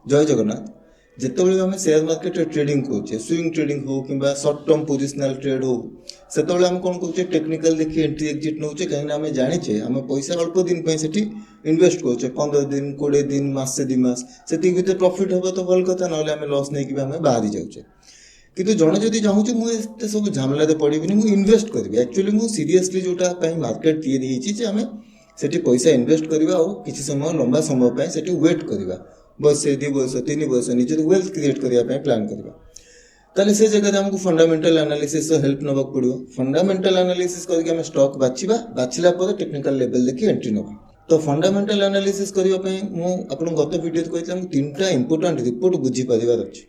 जय जगन्नाथ। जितेबाला आम share market trading करुचे स्विंग ट्रेडिंग हो कि सर्ट टर्म पोजिशनल ट्रेड हो से आम कौन करुचे टेक्निकल देखिए एंट्री एक्जिट नौचे कहीं आम जाचे आम पैसा अल्प दिन से इन्वेस्ट करुचे 15 दिन 20 दिन मसे 2 मास से भर प्रॉफिट हम तो भल कथा ना आम लॉस नहीं आम बाहरी जाऊे कि जड़े जदि चाहूँ मुझे सब झमेला पड़े मुझे इन्वेस्ट करी एक्चुअली मुझे सीरीयसली जोटा मार्केट तैयारी आम से पैसा इन्वेस्ट करवा और किसी समय लंबा समय से वेट करवा वर्ष 2 वर्ष 3 वर्ष निजे वेल्थ क्रिएट करने प्लान करवा ताले से जगह आमको फंडामेंटल एनालिसिस हेल्प नवा पड़ो फंडामेंटल एनालिसिस करके स्टॉक बाछिबा बाछिला पर टेक्निकल लेवल देखि एंट्री नवा तो फंडामेंटल एनालिसिस करने मुझे गत वीडियो कहता 3टा इंपोर्टेंट रिपोर्ट बुझी पारिबार अच्छे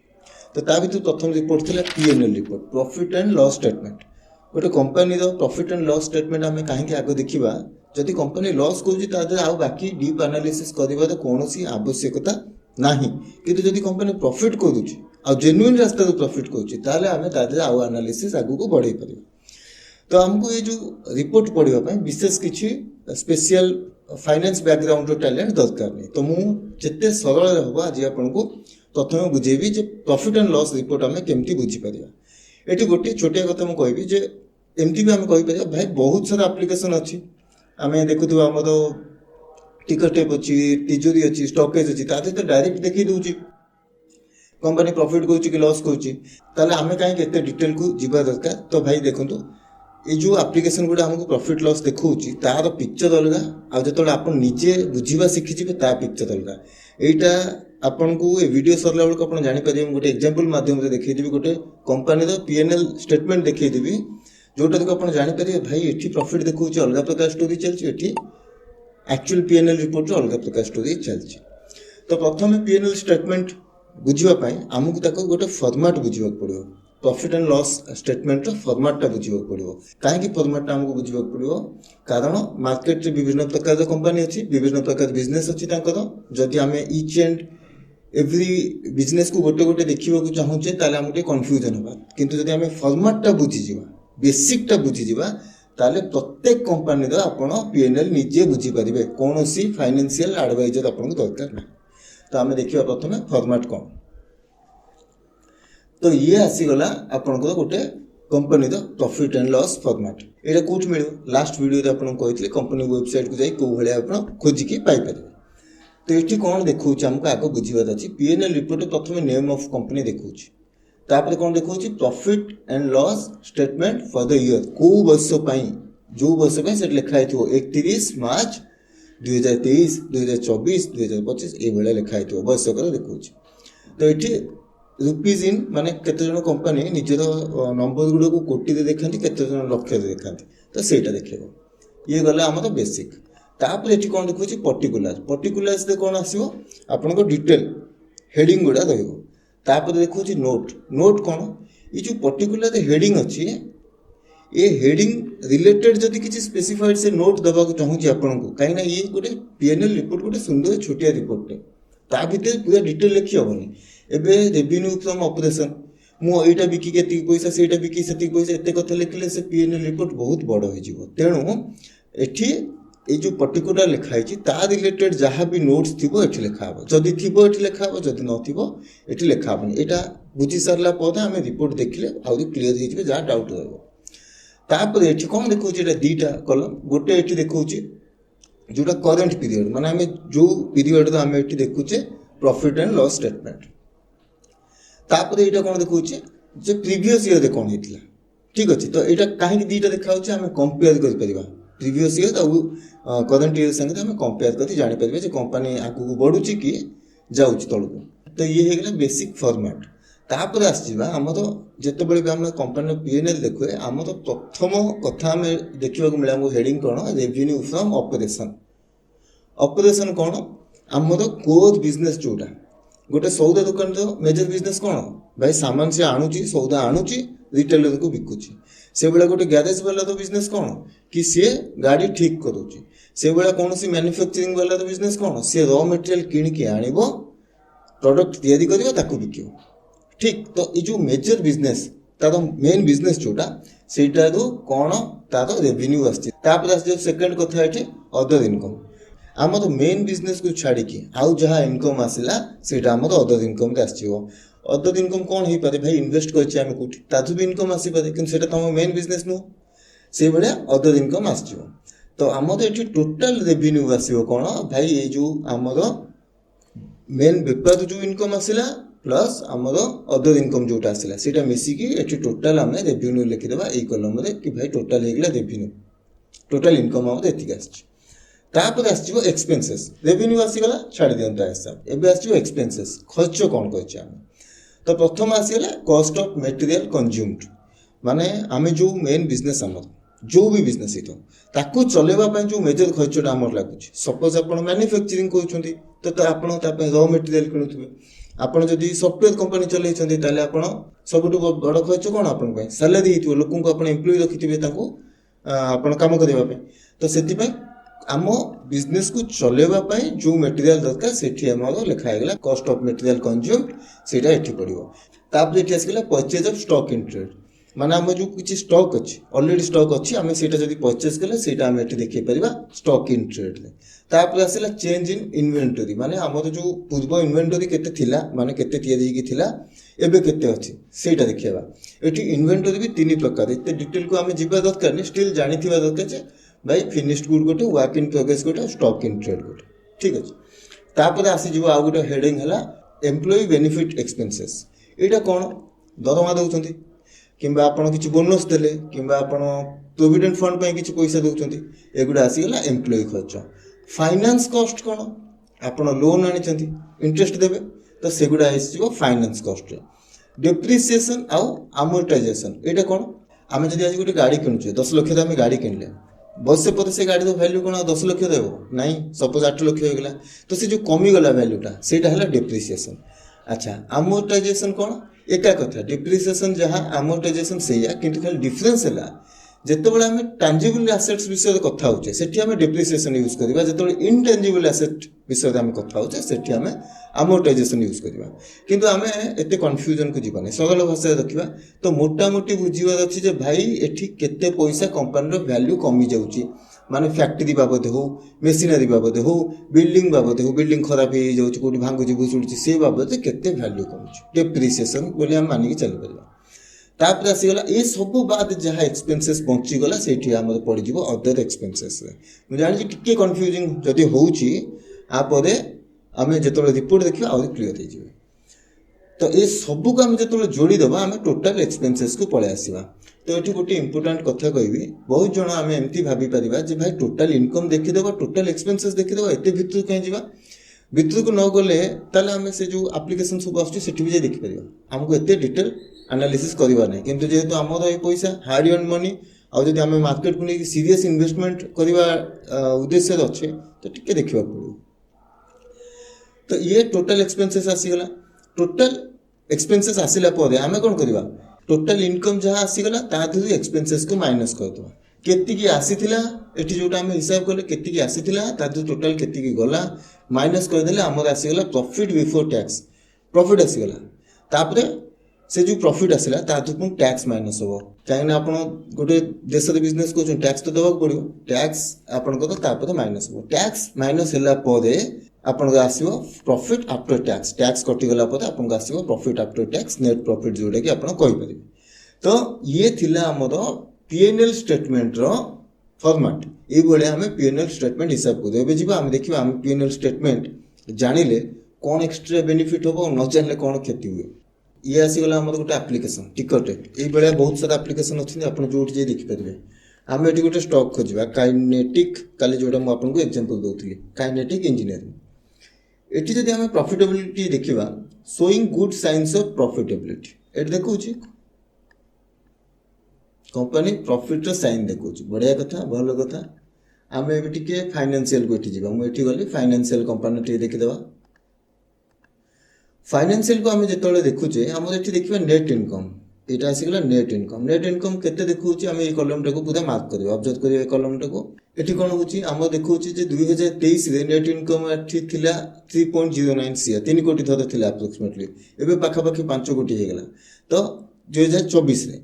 तो ता भीतर प्रथम रिपोर्ट था P&L report profit and loss statement गोटे company profit and loss statement आम कहीं आगे देखा जदि कंपनी लॉस कर बाकी डीप एनालिसिस कर कौन आवश्यकता नहीं किंतु जदि कंपनी प्रॉफिट करुच्ची आ जेन्युइन रास्ता प्रॉफिट करें आउ एनालिसिस आगू बढ़े पार तो आमको ये जो रिपोर्ट पढ़ापी विशेष किसी स्पेशल फाइनेंस बैकग्राउंड टैलेंट दरकार नहीं तो मुझे सरल हम आज आपको प्रथम बुझेबी जे प्रॉफिट एंड लॉस रिपोर्ट आम केमती बुझीपर ये गोटे छोटिया कथा मुझे कहि जे एमती भी आम कहीपर भाई बहुत सारा एप्लिकेशन अच्छी आम देखु आम टिकट टेप अच्छी तिजोरी अच्छी स्टॉकेज अच्छी तादे तो डायरेक्ट देखी दूची कंपनी प्रॉफिट करुच्ची कि लॉस करुच्ची आम कहीं डिटेल को जीवा दरकार तो भाई देखो ये जो एप्लिकेशन गुड़ा आमको प्रॉफिट लॉस देखा तार पिक्चर अलग आ जो आप निजे बुझा शिखिजे ता पिक्चर अलग यहीटा आपन को ये वीडियो सरला बेलू आप जापर गोटे एग्जांपल माध्यम से देखी गोटे कंपनी P&L स्टेटमेंट देखी जोटा देखो आप जापर भाई ये प्रॉफिट देखा अलग प्रकार स्टोरी चलती एक्चुअल P&L रिपोर्ट अलग प्रकार स्टोरी चलती तो प्रथम P&L स्टेटमेंट बुझापी आमको गोटे फॉर्मेट बुझा पड़ो profit and loss statement form data बुझा पड़ो कहीं फॉर्मेटा आमको बुझा पड़ो कारण मार्केट रे विभिन्न प्रकार कंपनी अच्छी विभिन्न प्रकार बिजनेस अच्छी जदि आम इच एंड एवरी बिजनेस को गोटे गोटे देखा चाहूचे ताले आमको कन्फ्यूजन होगा किंतु जदि आम फॉर्मेटा बुझीजा बेसिकटा बुझीजा ताले प्रत्येक कंपनी आपण P&L निजे बुझीपारे कौन सी फाइनेंशियल एडवाइजर आपको दरकार ना तो आम देखा प्रथम फॉर्मेट कौन तो ये आसीगला आपंकर गोटे company profit and loss format ये कौट मिल लास्ट वीडियो आपको कही कंपनी वेबसाइट को जाए कौ भाई आप खोजिकी पाइपर तो ये कौन देखा आमको आगे बुझार अच्छी P&L रिपोर्ट प्रथम नेम ऑफ कंपनी देखा कौन देखा profit and loss statement for the year कौ वर्ष जो वर्ष से लिखाई 31 मार्च 2023 2024 2025 ये लिखाई वर्षक देखा तो ये रुपीज इन माने केते जन कंपनी निजर नंबर गुड़ा को कोटी देखा केते जन लक्ष देखा तो सहीटा देखो ये गला आम तो बेसिक तापर ये कौन देखा पर्टिकुलर्स कौन आसो आपण डिटेल हेडिंग गुड़ा रहा देखा नोट नोट कौन ये जो पर्टिकुलर हेडिंग अच्छी ये हेडिंग रिलेटेड जदि किसी स्पेसिफाइड से नोट दबा चाहूँगी आपको कहीं ये गोटे P&L रिपोर्ट गोटे सुंदर छोटिया रिपोर्टे ता भीतर पूरा डिटेल लिखी हेनी एबे रेवेन्यू फ्रॉम ऑपरेशन मुझे बिकी पैसा से बिकी से पैसा एत कथा लिखले से P&L रिपोर्ट बहुत बड़ हो तेणु एठी ये जो पर्टिकुलर लिखाई ता रिलेटेड जहाँ भी नोट्स थी ये लिखा जदि थी ये लिखा जदि न लिखा यहाँ बुझी सारा पर आम रिपोर्ट देखिले आहरी क्लीयर हो जहाँ डाउट रहा ये कौन देखा दीटा कलम गोटे ये देखा जोटा करेन्ट पीरियड माने आम जो पीरियड आम ये देखुचे प्रॉफिट एंड लॉस स्टेटमेंट तापर यहाँ कौन देखा प्रीवियस ईयर कौन होता ठीक अच्छे तो यहाँ कहीं दीटा देखा आम कंपेयर कर प्रीवियस ईयर और करेन्ट ईयर संगे आम कंपेयर कर जापर कंपनी आगू बढ़ुची कि जाऊँ तलू तो ये होगा बेसिक फॉर्मेट तापर आमर जिते भी आम कंपनी P&L देखुए आम तो प्रथम कथा आम देखा मिले आमको हेडिंग कौन रेवेन्यू फ्रॉम ऑपरेशन ऑपरेशन कौन आमर कोर बिजनेस जोटा गोटे सौदा दुकान मेजर बिजनेस कौन भाई सामान से आणुची सौदा आणुची रिटेलर को बिकुची से बेला गोटे ग्यारेज वाला तो बिजनेस कौन कि सी गाड़ी ठीक करुच्ची से बेला कौन सी मैन्युफैक्चरिंग वाला तो बिजनेस कौन सी रॉ मटेरियल किणिकी आनिबो प्रोडक्ट तैयारी करिबो ताकू बिकिबो ठीक तो ये जो मेजर बिजनेस तार मेन बिजनेस जोटा सेटारू कौन तार रेवेन्यू आसछि तापर आस सेकंड कथा एठी अदर इनकम ଆମର ମେନ୍ ବିଜନେସକୁ ଛାଡ଼ିକି ଆଉ ଯାହା ଇନକମ୍ ଆସିଲା ସେଇଟା ଆମର ଅଦର ଇନକମ୍ରେ ଆସିଯିବ। ଅଦର ଇନକମ୍ କ'ଣ ହେଇପାରେ ଭାଇ, ଇନଭେଷ୍ଟ କରିଛେ ଆମେ କେଉଁଠି, ତାଠୁ ବି ଇନକମ୍ ଆସିପାରେ, କିନ୍ତୁ ସେଇଟା ତୁମ ମେନ୍ ବିଜନେସ୍ ନୁହଁ। ସେଇଭଳିଆ ଅଦର ଇନକମ୍ ଆସିଯିବ। ତ ଆମର ଏଠି ଟୋଟାଲ ରେଭିନ୍ୟୁ ଆସିବ କ'ଣ ଭାଇ, ଏଇ ଯେଉଁ ଆମର ମେନ୍ ବେପାରରୁ ଯେଉଁ ଇନକମ୍ ଆସିଲା ପ୍ଲସ୍ ଆମର ଅଦର ଇନକମ୍ ଯେଉଁଟା ଆସିଲା ସେଇଟା ମିଶିକି ଏଠି ଟୋଟାଲ ଆମେ ରେଭିନ୍ୟୁ ଲେଖିଦେବା ଏଇ କଲମରେ କି ଭାଇ ଟୋଟାଲ ହେଇଗଲା ରେଭିନ୍ୟୁ, ଟୋଟାଲ ଇନକମ୍ ଆମର ଏତିକି ଆସିଛି। ତାପରେ ଆସିଯିବ ଏକ୍ସପେନ୍ସେସ୍। ରେଭିନ୍ୟୁ ଆସିଗଲା, ଛାଡ଼ି ଦିଅନ୍ତୁ ହିସାବ। ଏବେ ଆସିଯିବ ଏକ୍ସପେନ୍ସେସ୍, ଖର୍ଚ୍ଚ କ'ଣ କରିଛେ ଆମେ। ତ ପ୍ରଥମ ଆସିଗଲା କଷ୍ଟ ଅଫ୍ ମେଟେରିଆଲ କନଜ୍ୟୁମ୍ଡ, ମାନେ ଆମେ ଯେଉଁ ମେନ୍ ବିଜନେସ୍ ଆମର ଯେଉଁ ବି ବିଜନେସ୍ ହେଇଥାଉ ତାକୁ ଚଲେଇବା ପାଇଁ ଯେଉଁ ମେଜର ଖର୍ଚ୍ଚଟା ଆମର ଲାଗୁଛି। ସପୋଜ ଆପଣ ମ୍ୟାନୁଫ୍ୟାକ୍ଚରିଂ କରୁଛନ୍ତି ତ ଆପଣ ତା ପାଇଁ ର ମେଟେରିଆଲ କିଣୁଥିବେ। ଆପଣ ଯଦି ସଫ୍ଟୱେର କମ୍ପାନୀ ଚଲେଇଛନ୍ତି ତାହେଲେ ଆପଣ ସବୁଠୁ ବଡ଼ ଖର୍ଚ୍ଚ କ'ଣ ଆପଣଙ୍କ ପାଇଁ, ସାଲାରୀ ହେଇଥିବ, ଲୋକଙ୍କୁ ଆପଣ ଏମ୍ପ୍ଲୟ ରଖିଥିବେ ତାଙ୍କୁ ଆପଣ କାମ କରିବା ପାଇଁ। ତ ସେଥିପାଇଁ ଆମ ବିଜନେସକୁ ଚଲେଇବା ପାଇଁ ଯେଉଁ ମେଟେରିଆଲ ଦରକାର ସେଠି ଆମର ଲେଖା ହେଇଗଲା କଷ୍ଟ ଅଫ୍ ମେଟେରିଆଲ କନଜ୍ୟୁମ୍ଡ, ସେଇଟା ଏଠି ପଡ଼ିବ। ତାପରେ ଏଠି ଆସିଗଲା purchase of stock in trade, ମାନେ ଆମର ଯେଉଁ କିଛି ଷ୍ଟକ୍ ଅଛି, ଅଲରେଡ଼ି ଷ୍ଟକ୍ ଅଛି, ଆମେ ସେଇଟା ଯଦି ପରଚେଜ କଲେ ସେଇଟା ଆମେ ଏଠି ଦେଖେଇ ପାରିବା ଷ୍ଟକ୍ ଇନ୍ ଟ୍ରେଡ୍ରେ। ତାପରେ ଆସିଲା ଚେଞ୍ଜ ଇନ୍ ଇନଭେଣ୍ଟୋରି, ମାନେ ଆମର ଯେଉଁ ପୂର୍ବ ଇନଭେଣ୍ଟୋରି କେତେ ଥିଲା, ମାନେ କେତେ ତିଆରି ହେଇକି ଥିଲା, ଏବେ କେତେ ଅଛି ସେଇଟା ଦେଖେଇବା। ଏଠି ଇନଭେଣ୍ଟୋରି ବି 3 ପ୍ରକାର, ଏତେ ଡିଟେଲକୁ ଆମେ ଯିବା ଦରକାର ନାହିଁ, ଷ୍ଟିଲ୍ ଜାଣିଥିବା ଦରକାର ଯେ ଭାଇ ଫିନିଶ୍ଡ ଗୁଡ୍ ଗୋଟେ, ୱାର୍କ ଇନ୍ ପ୍ରୋଗ୍ରେସ୍ ଗୋଟେ, ଷ୍ଟକ୍ ଇନ୍ ଟ୍ରେଡ୍ ଗୋଟେ, ଠିକ୍ ଅଛି। ତାପରେ ଆସିଯିବ ଆଉ ଗୋଟେ ହେଡ଼ିଙ୍ଗ ହେଲା ଏମ୍ପ୍ଲୟି ବେନିଫିଟ୍ ଏକ୍ସପେନ୍ସେସ୍। ଏଇଟା କ'ଣ, ଦରମା ଦେଉଛନ୍ତି କିମ୍ବା ଆପଣ କିଛି ବୋନସ୍ ଦେଲେ କିମ୍ବା ଆପଣ ପ୍ରୋଭିଡେଣ୍ଟ ଫଣ୍ଡ ପାଇଁ କିଛି ପଇସା ଦେଉଛନ୍ତି, ଏଗୁଡ଼ା ଆସିଗଲା ଏମ୍ପ୍ଲୟି ଖର୍ଚ୍ଚ। ଫାଇନାନ୍ସ କଷ୍ଟ କ'ଣ, ଆପଣ ଲୋନ୍ ଆଣିଛନ୍ତି ଇଣ୍ଟରେଷ୍ଟ ଦେବେ, ତ ସେଗୁଡ଼ା ଆସିଯିବ ଫାଇନାନ୍ସ କଷ୍ଟରେ। ଡେପ୍ରିସିଏସନ୍ ଆଉ ଆମୋର୍ଟାଇଜେସନ୍, ଏଇଟା କ'ଣ, ଆମେ ଯଦି ଆଜି ଗୋଟେ ଗାଡ଼ି କିଣୁଛେ, 10 ଲକ୍ଷରେ ଆମେ ଗାଡ଼ି କିଣିଲେ, ବର୍ଷେ ପରେ ସେ ଗାଡ଼ିର ଭ୍ୟାଲ୍ୟୁ କ'ଣ 10 ଲକ୍ଷ ଦେବ, ନାହିଁ, ସପୋଜ 8 ଲକ୍ଷ ହେଇଗଲା, ତ ସେ ଯେଉଁ କମିଗଲା ଭ୍ୟାଲ୍ୟୁଟା ସେଇଟା ହେଲା ଡେପ୍ରିସିଏସନ୍। ଆଚ୍ଛା, ଆମୋର୍ଟାଇଜେସନ୍ କ'ଣ, ଏକା କଥା, ଡେପ୍ରିସିଏସନ୍ ଯାହା ଆମୋର୍ଟାଇଜେସନ୍ ସେଇଆ, କିନ୍ତୁ ଖାଲି ଡିଫରେନ୍ସ ହେଲା ଯେତେବେଳେ ଆମେ ଟାଞ୍ଜିବୁଲ ଆସେଟ୍ସ ବିଷୟରେ କଥା ହେଉଛେ ସେଠି ଆମେ ଡେପ୍ରିସିଏସନ୍ ୟୁଜ୍ କରିବା, ଯେତେବେଳେ ଇନଟାଞ୍ଜିବୁଲ ଆସେଟ୍ ବିଷୟରେ ଆମେ କଥା ହେଉଛେ ସେଠି ଆମେ ଆମୋର୍ଟାଇଜେସନ୍ ୟୁଜ୍ କରିବା। କିନ୍ତୁ ଆମେ ଏତେ କନଫ୍ୟୁଜନକୁ ଯିବାନି, ସରଳ ଭାଷାରେ ରଖିବା। ତ ମୋଟାମୋଟି ବୁଝିବାର ଅଛି ଯେ ଭାଇ ଏଠି କେତେ ପଇସା କମ୍ପାନୀର ଭ୍ୟାଲ୍ୟୁ କମିଯାଉଛି, ମାନେ ଫ୍ୟାକ୍ଟ୍ରି ବାବଦ ହେଉ, ମେସିନାରୀ ବାବଦ ହେଉ, ବିଲ୍ଡିଂ ବାବଦ ହେଉ, ବିଲ୍ଡିଂ ଖରାପ ହେଇଯାଉଛି, କେଉଁଠି ଭାଙ୍ଗୁଛି ଭୁଷୁଡ଼ୁଛି, ସେ ବାବଦରେ କେତେ ଭ୍ୟାଲ୍ୟୁ କମୁଛି, ଡେପ୍ରିସିଏସନ୍ ବୋଲି ଆମେ ମାନିକି ଚାଲିପାରିବା। ତାପରେ ଆସିଗଲା ଏ ସବୁ ବାଦ ଯାହା ଏକ୍ସପେନ୍ସେସ୍ ବଞ୍ଚିଗଲା ସେଇଠି ଆମର ପଡ଼ିଯିବ ଅଦର ଏକ୍ସପେନ୍ସେସ୍ରେ। ମୁଁ ଜାଣିଛି ଟିକେ କନଫ୍ୟୁଜିଂ ଯଦି ହେଉଛି, ଆପରେ ଆମେ ଯେତେବେଳେ ରିପୋର୍ଟ ଦେଖିବା ଆହୁରି କ୍ଲିୟର ହେଇଯିବ। ତ ଏ ସବୁକୁ ଆମେ ଯେତେବେଳେ ଯୋଡ଼ିଦେବା ଆମେ ଟୋଟାଲ ଏକ୍ସପେନ୍ସେସ୍କୁ ପଳେଇ ଆସିବା। ତ ଏଠି ଗୋଟେ ଇମ୍ପୋର୍ଟାଣ୍ଟ କଥା କହିବି, ବହୁତ ଜଣ ଆମେ ଏମିତି ଭାବିପାରିବା ଯେ ଭାଇ ଟୋଟାଲ ଇନକମ୍ ଦେଖିଦେବା, ଟୋଟାଲ ଏକ୍ସପେନ୍ସେସ୍ ଦେଖିଦେବା, ଏତେ ଭିତରକୁ କାହିଁ ଯିବା। ଭିତରକୁ ନ ଗଲେ ତାହେଲେ ଆମେ ସେ ଯେଉଁ ଆପ୍ଲିକେସନ୍ ସବୁ ଆସୁଛି ସେଠି ବି ଯାଇ ଦେଖିପାରିବା, ଆମକୁ ଏତେ ଡିଟେଲ ଆନାଲିସିସ୍ କରିବା ନାହିଁ। କିନ୍ତୁ ଯେହେତୁ ଆମର ଏ ପଇସା ହାର୍ଡ ଅର୍ନ ମନି, ଆଉ ଯଦି ଆମେ ମାର୍କେଟକୁ ନେଇକି ସିରିୟସ୍ ଇନଭେଷ୍ଟମେଣ୍ଟ କରିବା ଉଦ୍ଦେଶ୍ୟରେ ଅଛେ ତ ଟିକେ ଦେଖିବାକୁ ପଡ଼ିବ। ତ ଇଏ ଟୋଟାଲ ଏକ୍ସପେନ୍ସେସ୍ ଆସିଗଲା। ଟୋଟାଲ ଏକ୍ସପେନ୍ସେସ୍ ଆସିଲା ପରେ ଆମେ କ'ଣ କରିବା, ଟୋଟାଲ ଇନକମ୍ ଯାହା ଆସିଗଲା ତା ଦେହରୁ ଏକ୍ସପେନ୍ସେସ୍କୁ ମାଇନସ୍ କରିଦେବା। କେତିକି ଆସିଥିଲା, ଏଠି ଯେଉଁଟା ଆମେ ହିସାବ କଲେ କେତିକି ଆସିଥିଲା ତା ଦେହରୁ ଟୋଟାଲ କେତିକି ଗଲା ମାଇନସ୍ କରିଦେଲେ ଆମର ଆସିଗଲା ପ୍ରଫିଟ୍ ବିଫୋର୍ ଟ୍ୟାକ୍ସ, ପ୍ରଫିଟ୍ ଆସିଗଲା। ତାପରେ ସେ ଯେଉଁ ପ୍ରଫିଟ୍ ଆସିଲା ତା ଦେହରୁ ପୁଣି ଟ୍ୟାକ୍ସ ମାଇନସ୍ ହେବ, କାହିଁକିନା ଆପଣ ଗୋଟେ ଦେଶରେ ବିଜନେସ୍ କରୁଛନ୍ତି ଟ୍ୟାକ୍ସ ତ ଦେବାକୁ ପଡ଼ିବ, ଟ୍ୟାକ୍ସ ଆପଣଙ୍କର ତାପରେ ମାଇନସ୍ ହେବ। ଟ୍ୟାକ୍ସ ମାଇନସ୍ ହେଲା ପରେ ଆପଣଙ୍କର ଆସିବ ପ୍ରଫିଟ୍ ଆଫ୍ଟର ଟ୍ୟାକ୍ସ, ଟ୍ୟାକ୍ସ କଟିଗଲା ପରେ ଆପଣଙ୍କୁ ଆସିବ profit after tax, net profit ଯେଉଁଟାକି ଆପଣ କହିପାରିବେ। ତ ଇଏ ଥିଲା ଆମର P&L ଷ୍ଟେଟମେଣ୍ଟର ଫର୍ମାଟ୍। ଏଇଭଳିଆ ଆମେ P&L ଷ୍ଟେଟମେଣ୍ଟ ହିସାବ କରୁ। ଏବେ ଯିବା ଆମେ ଦେଖିବା ଆମେ P&L ଷ୍ଟେଟମେଣ୍ଟ ଜାଣିଲେ କ'ଣ ଏକ୍ସଟ୍ରା ବେନିଫିଟ୍ ହେବ, ନ ଜାଣିଲେ କ'ଣ କ୍ଷତି ହୁଏ। ଇଏ ଆସିଗଲା ଆମର ଗୋଟେ ଆପ୍ଲିକେସନ୍ ଟିକଟେକ୍, ଏଇଭଳିଆ ବହୁତ ସାରା ଆପ୍ଲିକେସନ୍ ଅଛନ୍ତି, ଆପଣ ଯେଉଁଠି ଯାଇ ଦେଖିପାରିବେ। ଆମେ ଏଠି ଗୋଟେ ଷ୍ଟକ୍ ଖୋଜିବା କାଇନେଟିକ୍, କାଲି ଯେଉଁଟା ମୁଁ ଆପଣଙ୍କୁ ଏକ୍ଜାମ୍ପଲ୍ ଦେଉଥିଲି କାଇନେଟିକ୍ ଇଞ୍ଜିନିୟରିଂ। ଏଠି ଯଦି ଆମେ ପ୍ରଫିଟେବିଲିଟି ଦେଖିବା, ଶୋଇଂ ଗୁଡ୍ ସାଇନ୍ସ ଅଫ୍ ପ୍ରଫିଟେବିଲିଟି, ଏଠି ଦେଖାଉଛି କମ୍ପାନୀ ପ୍ରଫିଟ୍ର ସାଇନ୍ ଦେଖାଉଛି, ବଢ଼ିଆ କଥା, ଭଲ କଥା। ଆମେ ଏବେ ଟିକେ ଫାଇନାନ୍ସିଆଲକୁ ଏଠି ଯିବା, ମୁଁ ଏଠି ଗଲି ଫାଇନାନ୍ସିଆଲ କମ୍ପାନୀ ଟିକେ ଦେଖିଦେବା। ଫାଇନାନ୍ସିଆଲକୁ ଆମେ ଯେତେବେଳେ ଦେଖୁଛେ ଆମର ଏଠି ଦେଖିବା ନେଟ୍ ଇନକମ୍, ଏଇଟା ଆସିଗଲା ନେଟ୍ ଇନକମ୍। ନେଟ୍ ଇନକମ୍ କେତେ ଦେଖାଉଛି, ଆମେ ଏଇ କଲମଟାକୁ ପୁରା ମାର୍କ କରିବା, ଅବଜର୍ଭ କରିବା ଏ କଲମଟାକୁ। ଏଠି କ'ଣ ହେଉଛି ଆମର ଦେଖାଉଛି ଯେ 2023ରେ ନେଟ୍ ଇନକମ୍ ଏଠି ଥିଲା 3.09 CR, 3 କୋଟି ଧର ଥିଲା ଆପ୍ରୋକ୍ସିମେଟଲି, ଏବେ ପାଖାପାଖି 5 କୋଟି ହେଇଗଲା। ତ 2024ରେ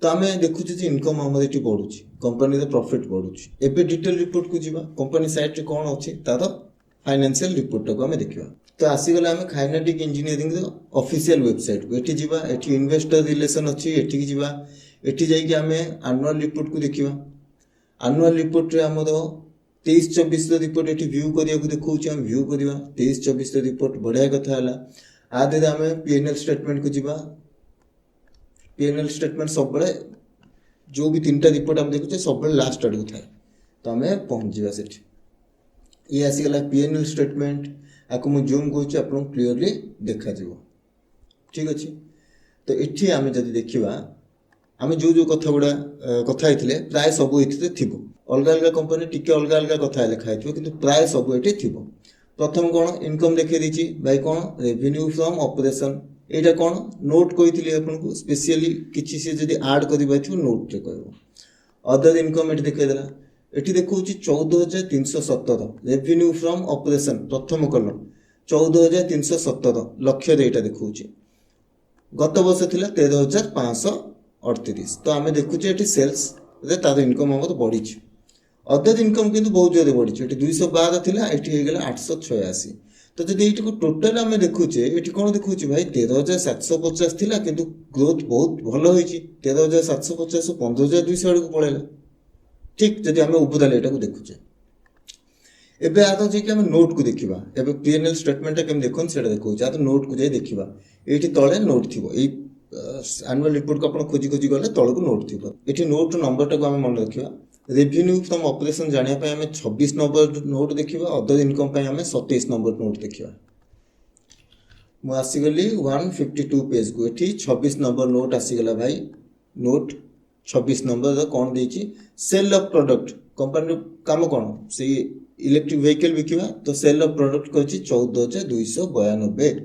तो आम देखुचे जे इनकम आम ये बढ़ुची कंपनी प्रॉफिट बढ़ुची एबे डिटेल रिपोर्ट को जीवा कंपनी साइट रे कौन अच्छी तार फाइनेंशियल रिपोर्ट को आम देखा तो आसीगला आम काइनेटिक इंजीनियरिंग ऑफिशियल वेबसाइट को एठी जीवा एठी इन्वेस्टर रिलेशन अच्छी एठी जीवा एठी जाइए आम एनुअल रिपोर्ट को देखा एनुअल रिपोर्ट रे आमर 23-24 रिपोर्ट ये व्यू करने देखा आम व्यू करवा 23-24 रिपोर्ट बढ़िया कथा है आदि आम पीएनएल स्टेटमेंट को जीवा पीएनएल स्टेटमेंट सब जो भी 3टा रिपोर्ट आम देखुचे सब लास्ट आड़ थाए तो आम पहुँच जावा से ये आसीगला पीएनएल स्टेटमेंट आपको मुझे जूम करुच्ची आप क्लीयरली देखा ठीक अच्छे तो ये आम जब देखा आम जो जो कथा गुड़ा कथा प्राय सब ये थी अलग अलग कंपनी टिके अलग अलग कथा लिखाई कि प्राय सब ये थी प्रथम कौन इनकम देखे दीची भाई कौन रेवेन्यू फ्रॉम ऑपरेशन यहाँ कौन नोट कही आपको स्पेशली किसी से जब आड कर नोट रे कह अदर इनकम ये देखदेला ये देखा 14,317 रेवेन्यू फ्रॉम ऑपरेशन प्रथम कलम 14,317 लक्ष यहाँ देखा गत वर्ष थी 13,538 तो आम देखुचे ये सेल्स तार इनकम आम बढ़ी अदर इनकम किंतु बहुत जोर बढ़ी ये 212 थी ये 886 तो जब ये टोटाल आम देखुचे ये कौन देखुचे भाई 13,750 थी किंतु ग्रोथ बहुत भल हो 13,750 15,200 आड़ को पड़ेगा ठीक जब आम उपदाल यहाँ देखुचे एबे आ तो आम नोट को देखा एबे पीएनएल स्टेटमेंट केम देखो से देखा आ तो नोट को जाए देखा ये तले नोट थी एनुअल रिपोर्ट को आप खोजी खोजी गले तल को नोट थी ये नोट नंबर टाक आम मन रखा रेवेन्यू फ्रॉम ऑपरेशन जानापी आम 26 नंबर नोट देखा अदर इनकम आम 27 नंबर नोट देखा मुझे आसीगली 152 पेज को ये 26 नंबर नोट आसीगला भाई नोट 26 नंबर कौन देती सेल ऑफ प्रोडक्ट कंपनी काम कौन से इलेक्ट्रिक व्हीकल बिकवा तो सेल ऑफ प्रोडक्ट कही 14,292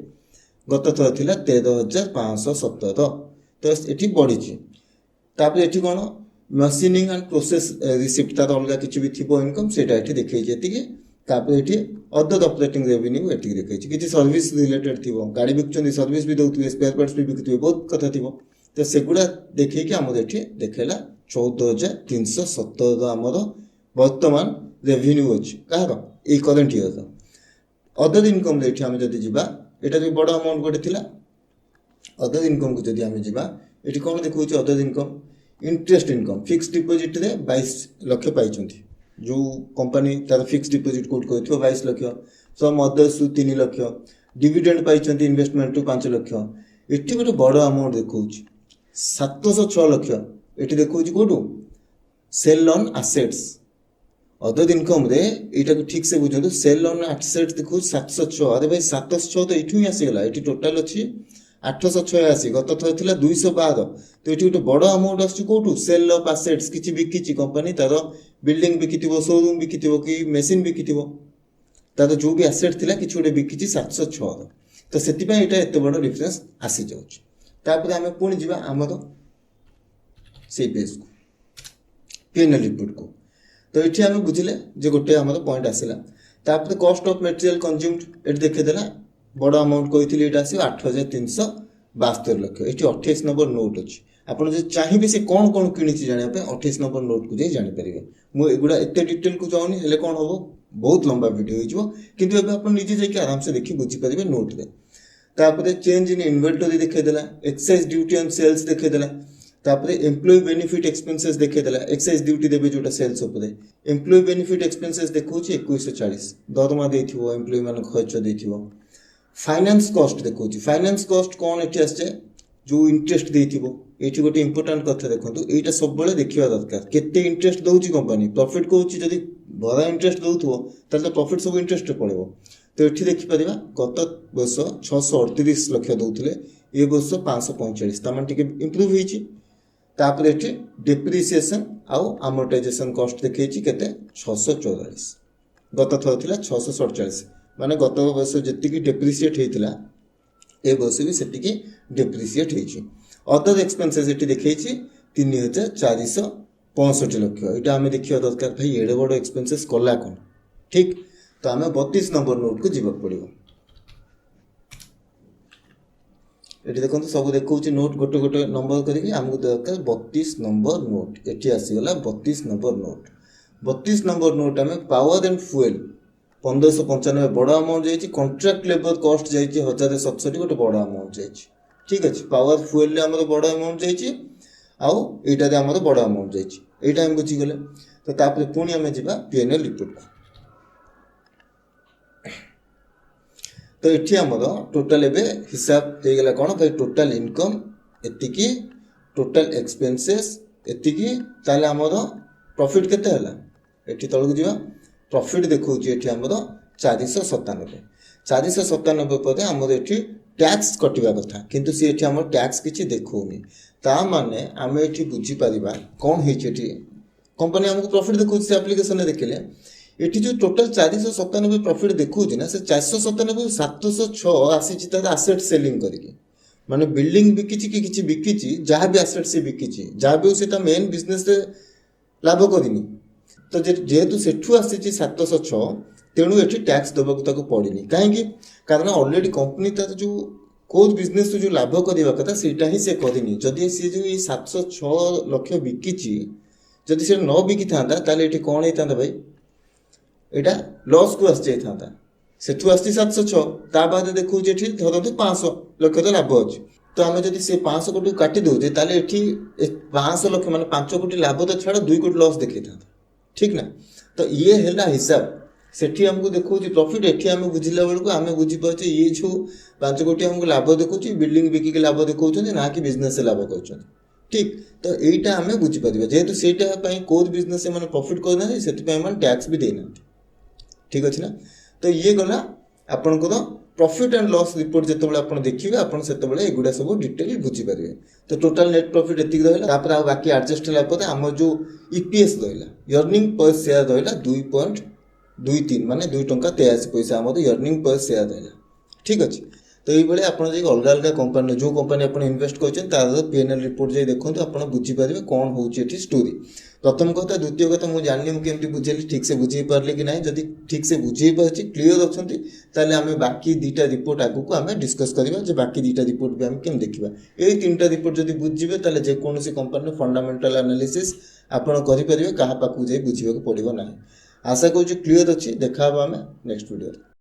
गत थर थी 13,517 तो ये बढ़ी ये कौन मशीनिंग एंड प्रोसेस रिसिप्ट तार अलग किसी भी थी इनकम से देखी ये अदर ऑपरेटिंग रेवेन्यू ये देखी किसी सर्विस रिलेटेड थी गाड़ी बिकुं सर्विस भी दौते स्पेयर पार्ट्स भी बिकुवे बहुत कथा थी तो सेगुड़ा देखिए आम ये देखला 14,317 आमर बर्तमान रेवेन्यू अच्छी कह करंट इयर अदर इनकम आम जब जावा यहाँ भी बड़ अमाउंट गोटे थी अदर इनकम को जब आम जावा ये कौन देखा other income interest income fix deposit रे 22 लक्ष पाई जो कंपनी तार फिक्स डिपोजिट कोड कर 22 लक्ष सम अदर्स 3 लक्ष डिविडेंड पाई इन्वेस्टमेंट 5 लक्ष ये गोटे बड़ अमाउंट देखा 706 लक्ष ये देखा कौटू सेल ऑन आसेट्स अदर इनकम रे यहाँ ठीक से बुझे सेल ऑन आसेट्स देखो 706 अरे भाई 706 तो ये आसीगला ये टोटाल अच्छी 886 गत थर थी 212 तो ये गोटे बड़ अमाउंट आसोटू सेल ऑफ आसेट्स किसी बिकी कंपनी तार बिल्डिंग बिकी शोरूम बिकी कि मेसीन बिकी तार जो भी आसेट थी कि गोटे बिकी 706 तो से एत बड़ डिफरेन्स आसी जापर आम पुणी जा आमर से पेज को पीएनएल रिपोर्ट को तो ये आम बुझे जे गोटे आम पॉइंट आसला तापर कॉस्ट ऑफ मटेरियल कंज्यूम्ड ये देखीदेला बड़ अमाउंट कही आस 8,372 लक्ष ये 28 नंबर नोट अच्छी आपड़ जो चाहिए से कौन कौन कि जानापी 28 नंबर नोट को जापर मुझे एत डिटेल को जाऊनी हेल्ले कौन हम बहुत लंबा वीडियो हो आप निजे जाकि आराम से देखी बुझीपारे नोट रे तापर चेंज इन इन्वेंटरी देखीदेला एक्साइज ड्यूटी ऑन सेल्स देखीदेला तापर एम्प्लॉय बेनिफिट एक्सपेंसेस देखीदेला एक्साइज ड्यूटी देवे जोटा सेल्स उपर एम्प्लॉय बेनिफिट एक्सपेंसेस देखा 2140 दरमा देथिबो एम्प्लॉय मान खर्च देथिबो फाइनेंस कॉस्ट देखा फाइनेंस कॉस्ट कौन ये आसे जो इंटरेस्ट देथिबो ये गोटे इंपोर्टाट कथा देखो यहाँ सब देखा दरकार केते इंटरेस्ट दौर कंपनी प्रॉफिट कौन जब भरा इंटरेस्ट दौथो तो प्रॉफिट सब इंटरेस्ट पड़ो तो ये देखिपर गत वर्ष 638 लक्ष दौले ये वर्ष 545 तामान टिके इम्प्रूव होपर ये डेप्रिसिएसन आउ आमोर्टाइजेशन कॉस्ट देखी केते 644 गत थर थी 647 माने गत वर्ष जी डेप्रिसीएट होता ए वर्ष भी से डेप्रिसीएट हो अदर एक्सपेंसेस ये देखी 3,465 लक्ष यहाँ आम देखा दरकार भाई एड़े बड़ एक्सपेंसेस कला कौन ठीक तो आम 32 नंबर नोट को जीवा पड़ो एटी देखो सब देखो नोट गोटे गोटे नंबर करके आमको दरकार 32 नंबर नोट एटी आसीगला 32 नंबर नोट 32 नंबर नोट आम पावर एंड फुएल 1595 बड़ अमाउंट जाइए कॉन्ट्रैक्ट लेबर कॉस्ट जाइए 1067 गोटे बड़ अमाउंट जाइए ठीक अच्छे पावर फुएल आम बड़ अमाउंट जाइए आईटा आम बड़ अमाउंट जाइए यहाँ आम बुझीगले तो तापर पुणी आम जा पीएनएल रिपोर्ट को तो ये आमर टोटाल एवं हिसाब हो गला कौन भाई टोटाल इनकम एतिकी टोटाल एक्सपेंसेस एतिकी ताले आमर प्रॉफिट केते हला एठी तळକୁ ଯିବା प्रॉफिट देखौची एठी आमर 497 पदे आमर एठी टैक्स कटिवा कथा किंतु से एठी आमर टैक्स किछि देखौनी ता माने आमे एठी बुझी परिबा कोन हेछि एठी कंपनी हमको प्रॉफिट देखौची से एप्लीकेशन ने देखले एठी जो टोटल 497 प्रॉफिट देखौची ना से 497 706 आसी चिता एसेट सेलिंग करके माने बिल्डिंग बिकिछि कि किछि बिकिछि जहां भी एसेट से बिकिछि जहां भी सेटा मेन बिजनेस रे लाभ करिनी तो जेहेतु सेठू आसी 706 तेणु एठी टैक्स दबा को ताको पड़िनी काहेकि कारण ऑलरेडी कंपनी तार जो कोद बिजनेस जो लाभ करवा कथा सेटा ही से करिनी जदि से जो 706 लाख बिकिछि जदि से न बिकी थांता ताले एठी कोन हेता भाई एटा लॉस को आसी जाता सेठू आसी 706 ता बाद देखो जेठी धरते 500 लाख तो लाभ अछि तो आम जदि से 500 कोटी काटी दौचे ताले एठी 500 लाख माने 5 कोटी लाभ तो छाड़ 2 कोटी लॉस देखि था ठीक ना तो ये हैला हिसाब सेठी हमको देखो प्रॉफिट एठी आम बुझिला बेलको आम बुझी पाचे ये जो 5 कोटी हमको लाभ देखौची बिल्डिंग बिकी के लाभ देखौछन ना कि बिजनेस से लाभ करछन ठीक तो एटा आम बुझी पारिबा जेहेतु सेटा पई कोद बिजनेस माने प्रॉफिट करना है सेति पई माने टैक्स भी देना ठीक अच्छे ना तो ये गला आपंकर प्रॉफिट एंड लॉस रिपोर्ट जिते आप देखिए आप एगुड़ा सब डिटेल बुझीपारे तो टोटाल नेट प्रॉफिट एति रहा बाकी एडजस्ट है आम जो ईपीएस रहा अर्निंग पर शेयर रहा 2.23 माने 2 टंका 83 पैसा आम अर्निंग पर शेयर रहा ठीक अच्छे तो ये आप अलग अलग कंपनी जो कंपनी आप इन्वेस्ट कर पीएनएल रिपोर्ट जाए देखो आप बुझीपारे कौन हो स्टोरी प्रथम कथा द्वितीय कथा मुझे जानी मुझे बुझेली ठीक से बुझे पारे कि ना जब ठीक से बुझे पारे क्लीयर अच्छा आम बाकी 2टा रिपोर्ट आगू को आम डिस्कस करवा बाकी 2टा रिपोर्ट भी आम केम देखा ये 3टा रिपोर्ट जब बुझे जेकोसी कंपनी फंडामेंटल एनालिसिस आपड़ करेंगे क्या पाक बुझे बुझे पड़ो ना आशा करूँ क्लीयर अच्छी देखा आम नेक्स्ट वीडियो।